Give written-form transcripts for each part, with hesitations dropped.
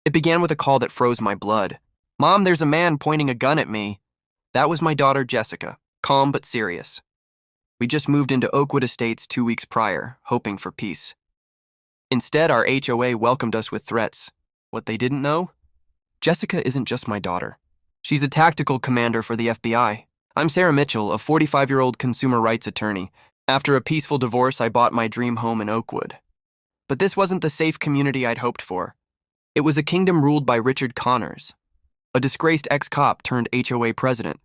It began with a call that froze my blood. "Mom, there's a man pointing a gun at me." That was my daughter, Jessica, calm but serious. We just moved into Oakwood Estates 2 weeks prior, hoping for peace. Instead, our HOA welcomed us with threats. What they didn't know? Jessica isn't just my daughter. She's a tactical commander for the FBI. I'm Sarah Mitchell, a 45-year-old consumer rights attorney. After a peaceful divorce, I bought my dream home in Oakwood. But this wasn't the safe community I'd hoped for. It was a kingdom ruled by Richard Connors, a disgraced ex-cop turned HOA president.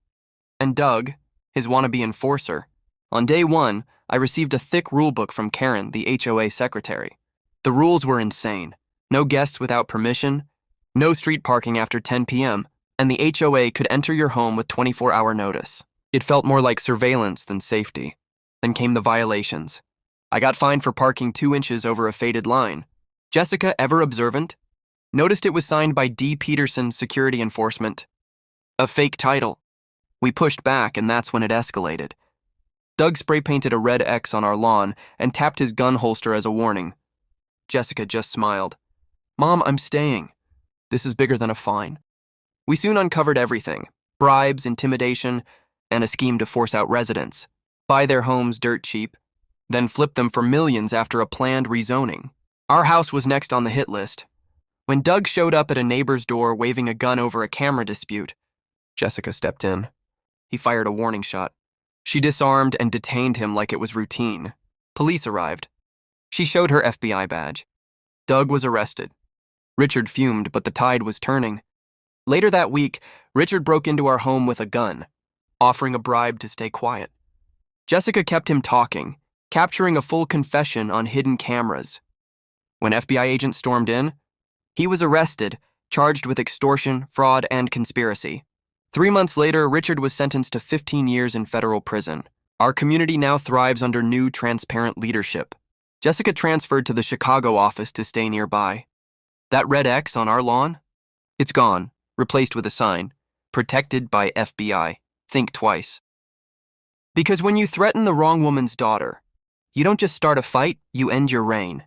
And Doug, his wannabe enforcer. On day one, I received a thick rulebook from Karen, the HOA secretary. The rules were insane. No guests without permission, no street parking after 10 p.m., and the HOA could enter your home with 24-hour notice. It felt more like surveillance than safety. Then came the violations. I got fined for parking 2 inches over a faded line. Jessica, ever observant, noticed it was signed by D. Peterson Security Enforcement. A fake title. We pushed back, and that's when it escalated. Doug spray-painted a red X on our lawn and tapped his gun holster as a warning. Jessica just smiled. "Mom, I'm staying. This is bigger than a fine." We soon uncovered everything: bribes, intimidation, and a scheme to force out residents, buy their homes dirt cheap, then flip them for millions after a planned rezoning. Our house was next on the hit list. When Doug showed up at a neighbor's door waving a gun over a camera dispute, Jessica stepped in. He fired a warning shot. She disarmed and detained him like it was routine. Police arrived. She showed her FBI badge. Doug was arrested. Richard fumed, but the tide was turning. Later that week, Richard broke into our home with a gun, offering a bribe to stay quiet. Jessica kept him talking, capturing a full confession on hidden cameras. When FBI agents stormed in, he was arrested, charged with extortion, fraud, and conspiracy. 3 months later, Richard was sentenced to 15 years in federal prison. Our community now thrives under new, transparent leadership. Jessica transferred to the Chicago office to stay nearby. That red X on our lawn? It's gone, replaced with a sign, "Protected by FBI. Think twice." Because when you threaten the wrong woman's daughter, you don't just start a fight, you end your reign.